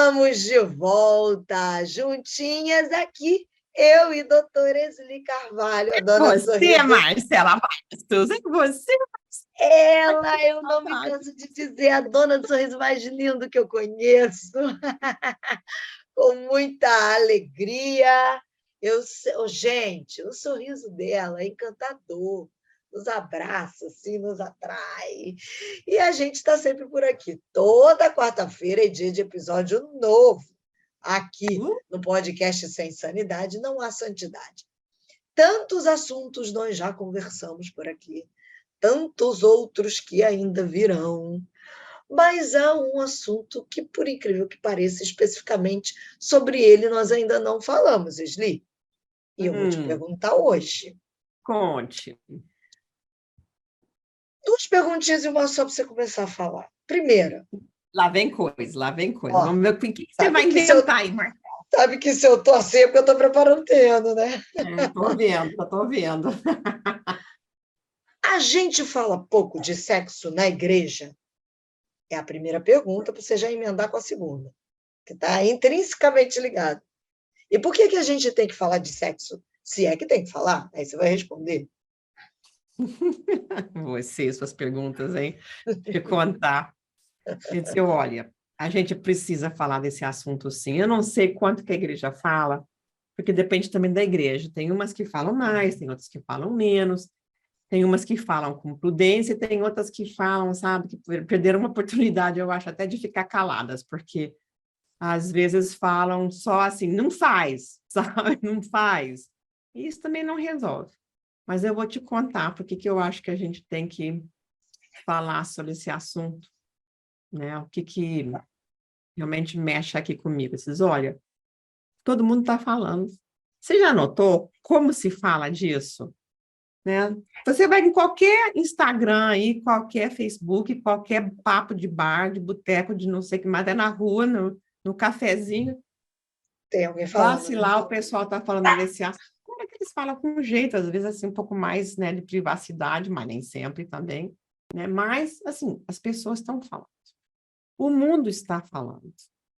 Estamos de volta, juntinhas aqui, eu e doutora Esli Carvalho, a dona Você, Sorriso. Marcela Bastos, é você. Ela, eu não me canso de dizer, a dona do sorriso mais lindo que eu conheço, com muita alegria. Gente, o sorriso dela é encantador, nos abraça, assim, nos atrai. E a gente está sempre por aqui. Toda quarta-feira é dia de episódio novo. Aqui no podcast Sem Sanidade não há santidade. Tantos assuntos nós já conversamos por aqui, tantos outros que ainda virão. Mas há um assunto que, por incrível que pareça, especificamente sobre ele nós ainda não falamos, Esli. E eu vou te perguntar hoje. Conte. 2 perguntinhas e uma só para você começar a falar. Primeira. Lá vem coisa, lá vem coisa. Ó, vamos ver o que você vai inventar aí, Marcela. Sabe que se eu estou assim é porque eu estou preparando o terreno, né? Estou vendo. A gente fala pouco de sexo na igreja? É a primeira pergunta, para você já emendar com a segunda, que está intrinsecamente ligada. E por que a gente tem que falar de sexo? Se é que tem que falar, aí você vai responder. Você, suas perguntas, hein? Te contar. Dizer, olha, a gente precisa falar desse assunto sim. Eu não sei quanto que a igreja fala, porque depende também da igreja. Tem umas que falam mais, tem outras que falam menos. Tem umas que falam com prudência e tem outras que falam, sabe, que perderam uma oportunidade, eu acho, até de ficar caladas, porque às vezes falam só assim, não faz, sabe, não faz. E isso também não resolve. Mas eu vou te contar porque que eu acho que a gente tem que falar sobre esse assunto, né? O que realmente mexe aqui comigo. Vocês, olha, todo mundo está falando. Você já notou como se fala disso? Né? Você vai em qualquer Instagram aí, qualquer Facebook, qualquer papo de bar, de boteco, de não sei o que mais, é na rua, no cafezinho. Tem alguém Lá, falando. se lá o pessoal está falando desse assunto. Como é que eles falam com jeito, às vezes assim, um pouco mais, né, de privacidade, mas nem sempre também, né? Mas, assim, as pessoas estão falando. O mundo está falando,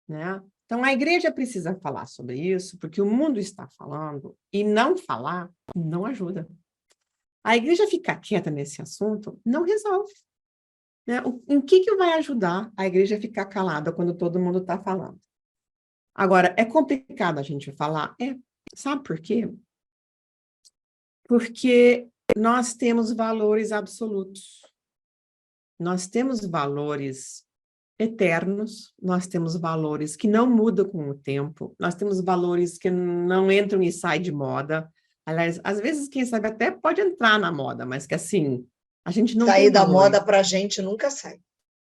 né? Então, a igreja precisa falar sobre isso, porque o mundo está falando, e não falar não ajuda. A igreja ficar quieta nesse assunto não resolve. Né? Em que vai ajudar a igreja ficar calada quando todo mundo está falando? Agora, é complicado a gente falar? É. Sabe por quê? Porque nós temos valores absolutos. Nós temos valores eternos, nós temos valores que não mudam com o tempo, nós temos valores que não entram e saem de moda. Aliás, às vezes, quem sabe até pode entrar na moda, mas que assim, a gente não Sair tem da valores. moda para a gente nunca sai.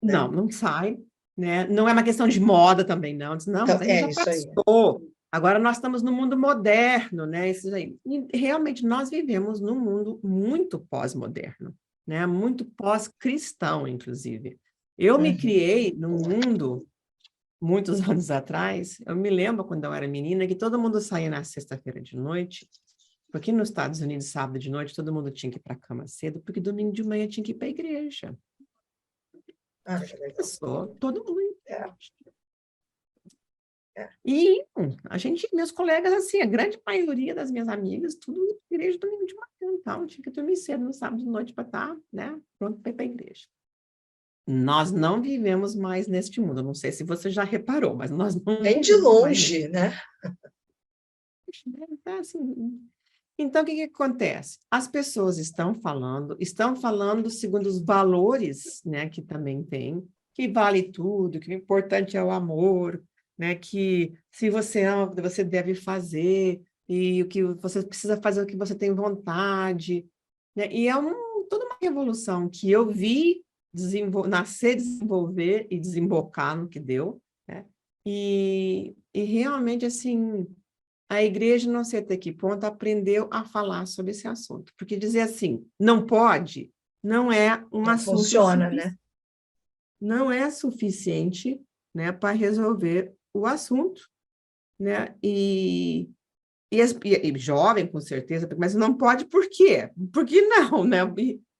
Né? Não sai, né? Não é uma questão de moda também, não. Não, mas a gente já passou. Agora nós estamos no mundo moderno, né? Isso aí. E realmente nós vivemos num mundo muito pós-moderno, né? Muito pós-cristão, inclusive. Eu me criei num mundo, muitos anos atrás, eu me lembro quando eu era menina, que todo mundo saía na sexta-feira de noite, porque nos Estados Unidos, sábado de noite, todo mundo tinha que ir para a cama cedo, porque domingo de manhã tinha que ir para a igreja. Todo mundo. E a gente, meus colegas, assim, a grande maioria das minhas amigas, tudo igreja domingo de manhã, então tinha que dormir cedo no sábado de noite para estar, né, pronto para ir para a igreja. Nós não vivemos mais neste mundo, não sei se você já reparou, mas nós não nem de longe, né? Assim, então, o que acontece? As pessoas estão falando segundo os valores, né, que também tem, que vale tudo, que o importante é o amor, né, que se você ama, você deve fazer, e o que você precisa fazer o que você tem vontade, né? E é toda uma revolução que eu vi nascer, desenvolver e desembocar no que deu, né? E realmente, assim, a igreja, não sei até que ponto, aprendeu a falar sobre esse assunto. Porque dizer assim, não pode, não é um assunto funciona, né? Não é suficiente, né, para resolver o assunto, né? E jovem, com certeza, mas não pode por quê? Porque não, né?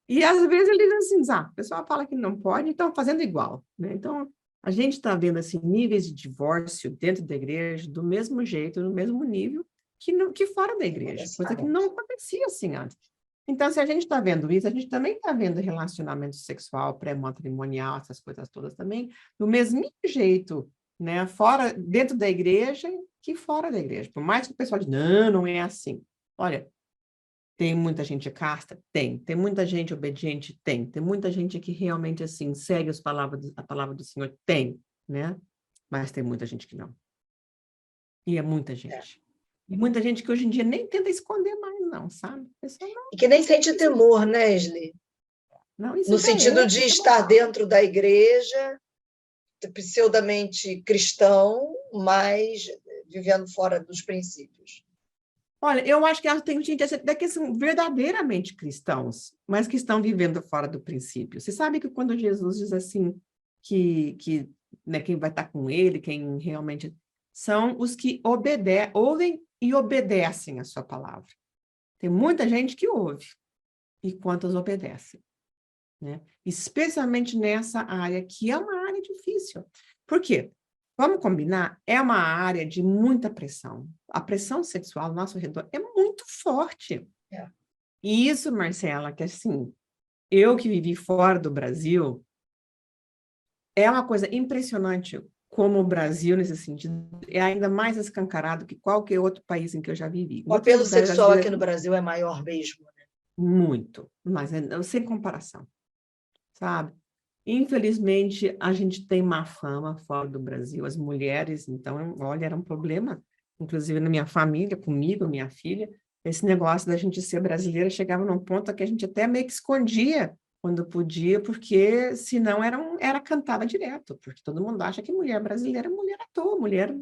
E às vezes eles assim, o pessoal fala que não pode, então fazendo igual, né? Então, A gente está vendo assim, níveis de divórcio dentro da igreja do mesmo jeito, no mesmo nível que fora da igreja, coisa que não acontecia assim antes. Então, se a gente está vendo isso, a gente também está vendo relacionamento sexual, pré-matrimonial, essas coisas todas também, do mesmo jeito, né? Fora, dentro da igreja que fora da igreja. Por mais que o pessoal diga, não, não é assim. Olha, tem muita gente casta? Tem muita gente obediente? Tem muita gente que realmente, assim, segue a palavra do Senhor? Tem, né? Mas tem muita gente que não. E é muita gente. E muita gente que hoje em dia nem tenta esconder mais, não, sabe? A pessoa não, E que nem sente temor, né, Esli? não, isso No já sentido é, de tá estar bom. dentro da igreja, pseudamente cristão, mas vivendo fora dos princípios. Olha, eu acho que tem gente até que são verdadeiramente cristãos, mas que estão vivendo fora do princípio. Você sabe que quando Jesus diz assim, que né, quem vai estar com ele, quem realmente são os que ouvem e obedecem a sua palavra. Tem muita gente que ouve, e quantos obedecem, né? Especialmente nessa área, que é uma área difícil. Por quê? Vamos combinar? É uma área de muita pressão. A pressão sexual ao nosso redor é muito forte. É. E isso, Marcela, que assim, eu que vivi fora do Brasil, é uma coisa impressionante como o Brasil, nesse sentido, é ainda mais escancarado que qualquer outro país em que eu já vivi. O Outros apelo lugares sexual aqui brasileiros, no Brasil é maior mesmo. muito, mas sem comparação, sabe? Infelizmente, a gente tem má fama fora do Brasil, as mulheres, então, olha, era um problema, inclusive na minha família, comigo, minha filha, esse negócio da gente ser brasileira chegava num ponto que a gente até meio que escondia quando podia, porque senão era cantada direto, porque todo mundo acha que mulher brasileira é mulher à toa, mulher,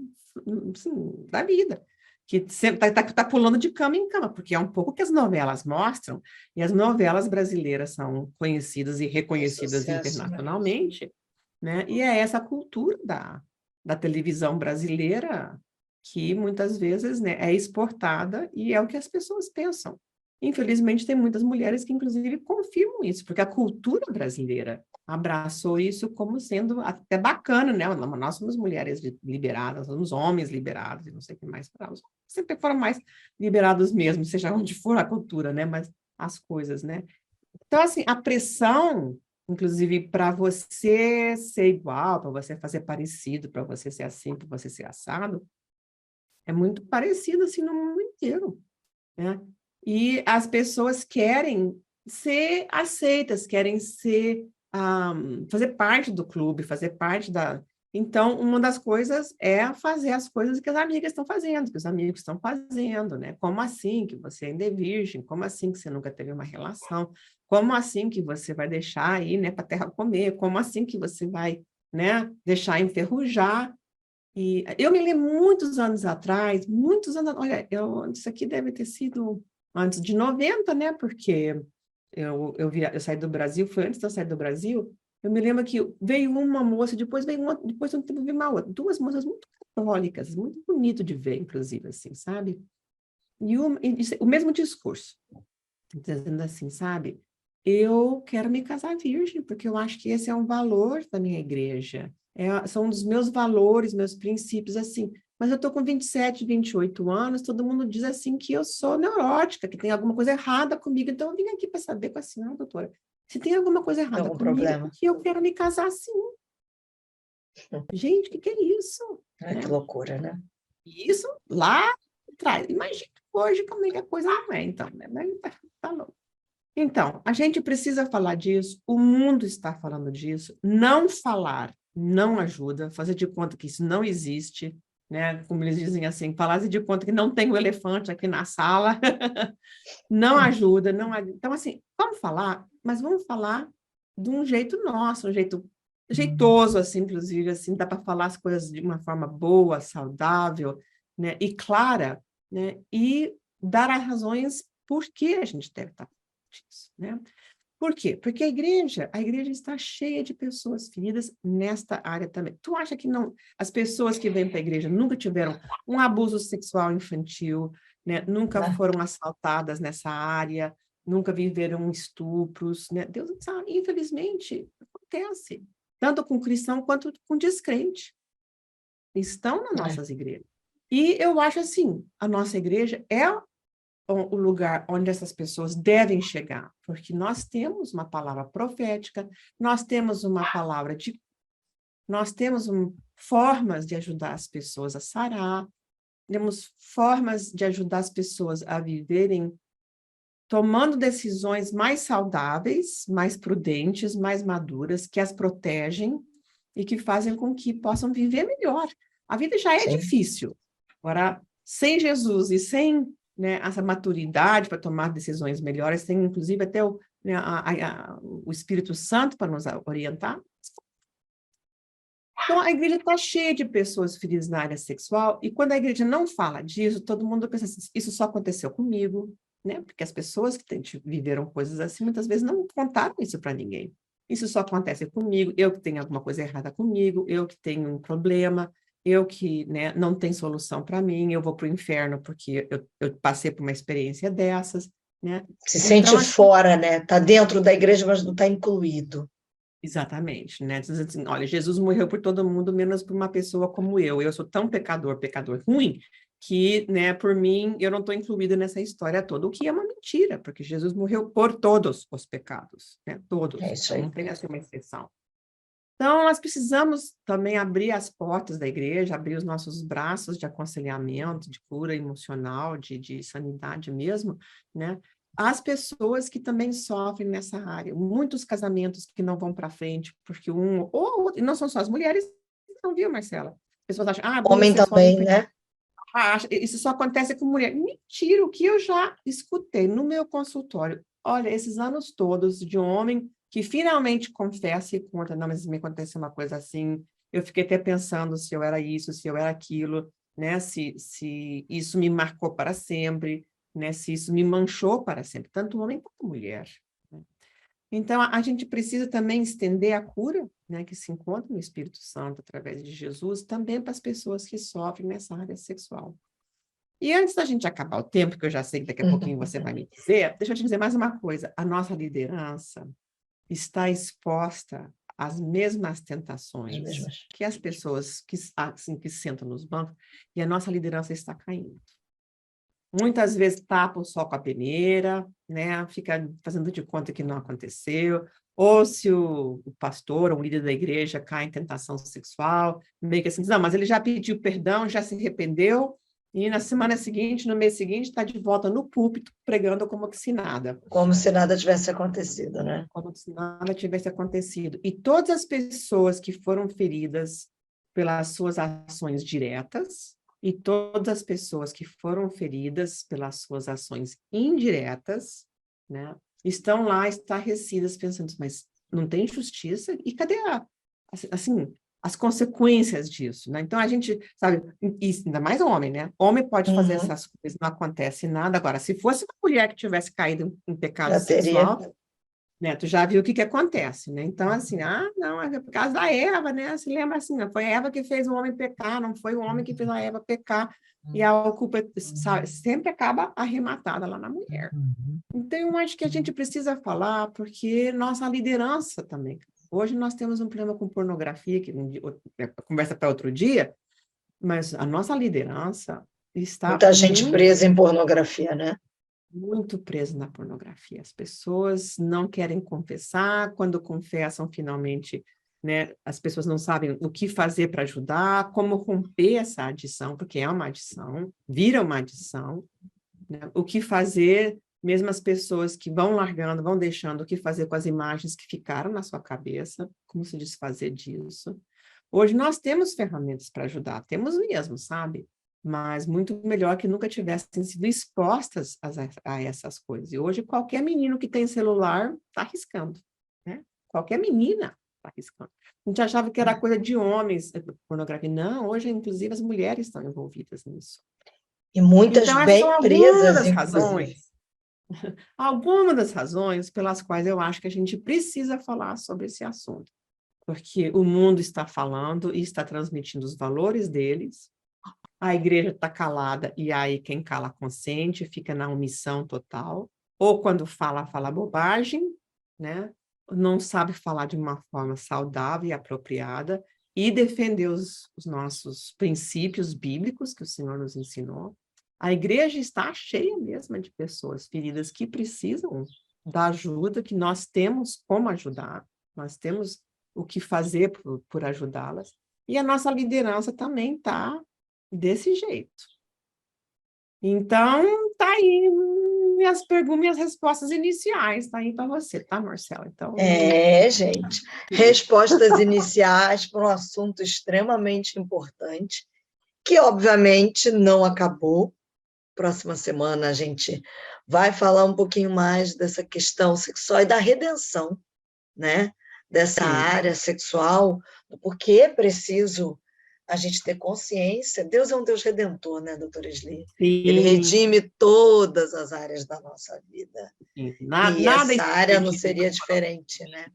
assim, da vida, que sempre tá pulando de cama em cama, porque é um pouco que as novelas mostram, e as novelas brasileiras são conhecidas e É reconhecidas sucesso, né? internacionalmente, né? E é essa cultura da televisão brasileira que muitas vezes, né, é exportada e é o que as pessoas pensam. Infelizmente, tem muitas mulheres que, inclusive, confirmam isso, porque a cultura brasileira abraçou isso como sendo até bacana, né? Nós somos mulheres liberadas, somos homens liberados, e não sei o que mais para os sempre foram mais liberados mesmo, seja onde for a cultura, né? Mas as coisas, né? Então, assim, a pressão, inclusive, para você ser igual, para você fazer parecido, para você ser assim, para você ser assado, é muito parecido, assim, no mundo inteiro, né? E as pessoas querem ser aceitas, querem fazer parte do clube, fazer parte da... Então, uma das coisas é fazer as coisas que as amigas estão fazendo, que os amigos estão fazendo, né? Como assim que você ainda é virgem? Como assim que você nunca teve uma relação? Como assim que você vai deixar aí, né, para a terra comer? Como assim que você vai, né, deixar enferrujar? E eu me lembro muitos anos atrás, olha, isso aqui deve ter sido antes de 90, né? Porque eu saí do Brasil, foi antes de eu sair do Brasil, eu me lembro que veio uma moça, depois veio uma, depois de um tempo veio uma outra, duas moças muito católicas, muito bonito de ver, inclusive, assim, sabe? O mesmo discurso, dizendo assim, sabe? Eu quero me casar virgem, porque eu acho que esse é um valor da minha igreja. São um dos meus valores, meus princípios, assim. Mas eu estou com 27, 28 anos, todo mundo diz assim que eu sou neurótica, que tem alguma coisa errada comigo. Então, eu vim aqui para saber com a senhora, doutora, se tem alguma coisa Tem errada algum comigo, problema? porque eu quero me casar assim. Gente, o que é isso? Ah, que Né? loucura, né? E isso lá atrás. Imagina hoje como é que a coisa não é, então, né? Mas tá louco. Então, a gente precisa falar disso, o mundo está falando disso, não falar não ajuda, fazer de conta que isso não existe, né? Como eles dizem assim, fazer de conta que não tem um elefante aqui na sala, não ajuda, não ajuda. Então, assim, vamos falar, mas vamos falar de um jeito nosso, um jeito jeitoso, assim, inclusive, assim, dá para falar as coisas de uma forma boa, saudável, né? E clara, né? E dar as razões por que a gente deve estar disso, né? Por quê? Porque a igreja está cheia de pessoas feridas nesta área também. Tu acha que não, as pessoas que vêm para a igreja nunca tiveram um abuso sexual infantil, né? Nunca Né? foram assaltadas nessa área, nunca viveram estupros, né? Deus sabe, infelizmente, acontece. tanto com cristão quanto com descrente. Estão nas nossas igrejas. E eu acho assim, a nossa igreja é o lugar onde essas pessoas devem chegar, porque nós temos uma palavra profética, nós temos uma palavra de... Nós temos formas de ajudar as pessoas a sarar, temos formas de ajudar as pessoas a viverem tomando decisões mais saudáveis, mais prudentes, mais maduras, que as protegem e que fazem com que possam viver melhor. A vida já é difícil. Agora, sem Jesus e sem, né, essa maturidade para tomar decisões melhores, tem inclusive até o Espírito Santo para nos orientar. Então, a igreja está cheia de pessoas feridas na área sexual, e quando a igreja não fala disso, todo mundo pensa assim, isso só aconteceu comigo, né? Porque as pessoas que viveram coisas assim, muitas vezes não contaram isso para ninguém. Isso só acontece comigo, eu que tenho alguma coisa errada comigo, eu que tenho um problema, eu que, né, não tem solução para mim, eu vou para o inferno porque eu passei por uma experiência dessas, né? Se sente Então, fora, né? Está dentro da igreja, mas não está incluído. exatamente, né? Diz assim, olha, Jesus morreu por todo mundo, menos por uma pessoa como eu. Eu sou tão pecador ruim, que, né, por mim, eu não estou incluída nessa história toda, o que é uma mentira, porque Jesus morreu por todos os pecados, né? Todos. É isso Então, aí. não tem assim uma exceção. Então, nós precisamos também abrir as portas da igreja, abrir os nossos braços de aconselhamento, de cura emocional, de sanidade mesmo, né? As pessoas que também sofrem nessa área. Muitos casamentos que não vão para frente, porque e não são só as mulheres, não, viu, Marcela? As pessoas acham, abuso Homem sexual também, né? isso só acontece com mulher. Mentira, o que eu já escutei no meu consultório. Olha, esses anos todos de um homem que finalmente confessa e conta, não, mas me aconteceu uma coisa assim, eu fiquei até pensando se eu era isso, se eu era aquilo, né? Se isso me marcou para sempre, né? Se isso me manchou para sempre, tanto homem quanto mulher. Né? Então, a gente precisa também estender a cura, né, que se encontra no Espírito Santo, através de Jesus, também para as pessoas que sofrem nessa área sexual. E antes da gente acabar o tempo, que eu já sei que daqui a pouquinho você vai me dizer, deixa eu te dizer mais uma coisa. A nossa liderança está exposta às mesmas tentações que as pessoas assim, que sentam nos bancos, e a nossa liderança está caindo. Muitas vezes tapa o sol com a peneira, né? Fica fazendo de conta que não aconteceu, ou se o pastor ou o líder da igreja cai em tentação sexual, meio que assim, não, mas ele já pediu perdão, já se arrependeu, e na semana seguinte, no mês seguinte, está de volta no púlpito, pregando como se nada. Como se nada tivesse acontecido, né? Como se nada tivesse acontecido. E todas as pessoas que foram feridas pelas suas ações diretas, e todas as pessoas que foram feridas pelas suas ações indiretas, né, estão lá estarrecidas pensando, mas não tem justiça? E cadê assim, as consequências disso, né? Então, a gente, sabe, e ainda mais homem, né? Homem pode fazer essas coisas, não acontece nada. Agora, se fosse uma mulher que tivesse caído em pecado Já teria. sexual, né, tu já viu o que acontece, né? Então, assim, não, é por causa da Eva, né? Se lembra assim, não foi a Eva que fez o homem pecar, não foi o homem que fez a Eva pecar, e a culpa, sabe, sempre acaba arrematada lá na mulher. Então, eu acho que a gente precisa falar, porque nossa liderança também. Hoje nós temos um problema com pornografia, que conversa para outro dia, mas a nossa liderança está Muita gente presa em pornografia, né? muito presa na pornografia. As pessoas não querem confessar, quando confessam, finalmente, né, as pessoas não sabem o que fazer para ajudar, como romper essa adição, porque é uma adição, vira uma adição, né? O que fazer, mesmo as pessoas que vão largando, vão deixando, o que fazer com as imagens que ficaram na sua cabeça, como se desfazer disso. Hoje nós temos ferramentas para ajudar, temos mesmo, sabe? Mas muito melhor que nunca tivessem sido expostas a essas coisas. E hoje qualquer menino que tem celular está arriscando, né? Qualquer menina está arriscando. A gente achava que era coisa de homens, pornografia. Não, hoje, inclusive, as mulheres estão envolvidas nisso. E muitas Então, essas bem são presas, inclusive. algumas das razões pelas quais eu acho que a gente precisa falar sobre esse assunto. Porque o mundo está falando e está transmitindo os valores deles, a igreja está calada, e aí quem cala consente, fica na omissão total, ou quando fala, fala bobagem, né? não sabe falar de uma forma saudável e apropriada e defender os nossos princípios bíblicos que o Senhor nos ensinou. A igreja está cheia mesmo de pessoas feridas que precisam da ajuda, que nós temos como ajudar, nós temos o que fazer por ajudá-las, e a nossa liderança também está desse jeito. Então, tá aí minhas perguntas, minhas respostas iniciais, tá aí para você, tá, Marcela? Então, gente, respostas iniciais para um assunto extremamente importante, que obviamente não acabou. Próxima semana a gente vai falar um pouquinho mais dessa questão sexual e da redenção, né? Dessa área sexual, do porquê é preciso a gente ter consciência. Deus é um Deus redentor, né, doutora Sli? Ele redime todas as áreas da nossa vida. E essa área não seria diferente, né?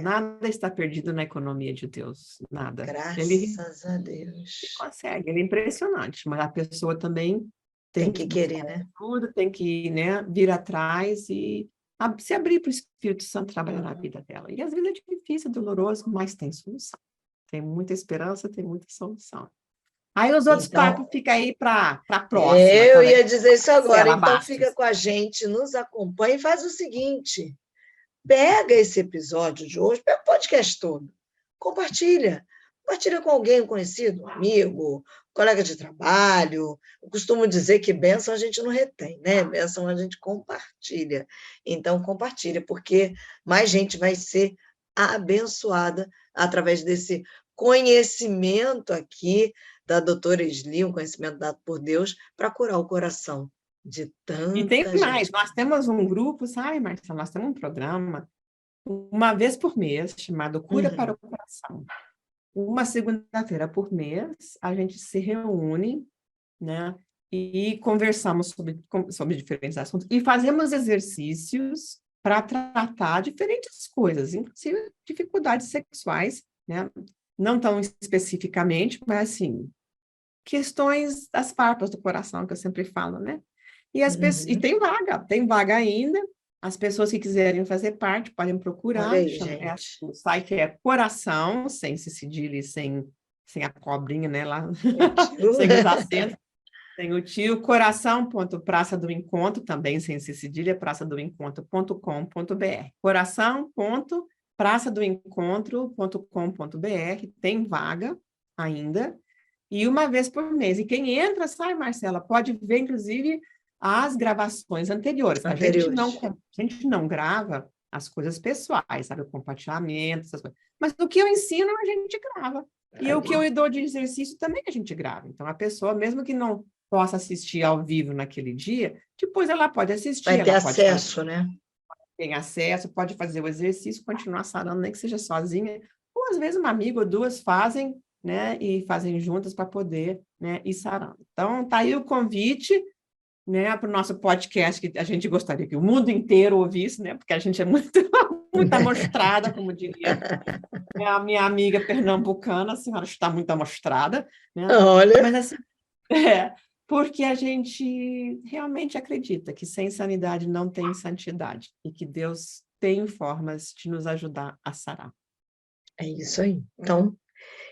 Nada está perdido na economia de Deus, nada. Graças a Deus. Ele consegue, ele é impressionante, mas a pessoa também tem que querer, né? Tudo, tem que, né, vir atrás e se abrir para o Espírito Santo trabalhar na vida dela. E às vezes é difícil, é doloroso, mas tem solução. Tem muita esperança, tem muita solução. Aí os outros papos ficam aí para a próxima. Eu ia dizer isso agora. Então fica com a gente, nos acompanha e faz o seguinte, pega esse episódio de hoje, pega o podcast todo, compartilha com alguém, um conhecido, um amigo, colega de trabalho. Eu costumo dizer que bênção a gente não retém, né? Bênção a gente compartilha. Então, compartilha, porque mais gente vai ser abençoada através desse conhecimento aqui da doutora Sli, um conhecimento dado por Deus, para curar o coração de tanta gente. E tem mais, nós temos um grupo, sabe, Marcelo? Nós temos um programa, uma vez por mês, chamado Cura para o Coração. Uma segunda-feira por mês, a gente se reúne, né, e conversamos sobre diferentes assuntos, e fazemos exercícios para tratar diferentes coisas, inclusive dificuldades sexuais, né, não tão especificamente, mas assim, questões das farpas do coração, que eu sempre falo, né? E as pessoas, e tem vaga ainda. As pessoas que quiserem fazer parte podem procurar. Aí, o site é Coração, sem cedilha e sem a cobrinha, né? Lá, sem os acentos. Tem o tio, coração.praça do encontro, também sem cedilha, praçadoencontro.com.br. Coração.praçadoencontro.com.br. Tem vaga ainda. E uma vez por mês. E quem entra, sai, Marcela, pode ver, inclusive, as gravações anteriores. A gente não grava as coisas pessoais, sabe? O compartilhamento, essas coisas. Mas o que eu ensino, a gente grava. E o que eu dou de exercício também a gente grava. Então, a pessoa, mesmo que não possa assistir ao vivo naquele dia, depois ela pode assistir. Vai ter acesso, né? Tem acesso, pode fazer o exercício, continuar sarando, nem que seja sozinha. Ou, às vezes, uma amiga ou duas fazem, né? E fazem juntas para poder, né, ir sarando. Então, tá aí o convite, né, para o nosso podcast, que a gente gostaria que o mundo inteiro ouvisse, né, porque a gente é muito amostrada, como diria a minha amiga pernambucana, a senhora está muito amostrada, né? Olha. Mas assim, porque a gente realmente acredita que sem sanidade não tem santidade e que Deus tem formas de nos ajudar a sarar. É isso aí. Então,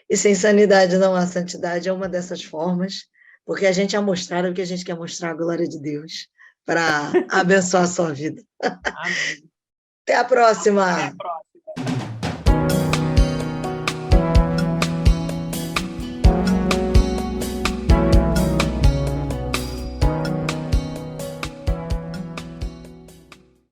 e sem sanidade não há santidade, é uma dessas formas, porque a gente é mostrado o que a gente quer mostrar a glória de Deus para abençoar a sua vida. Até a próxima!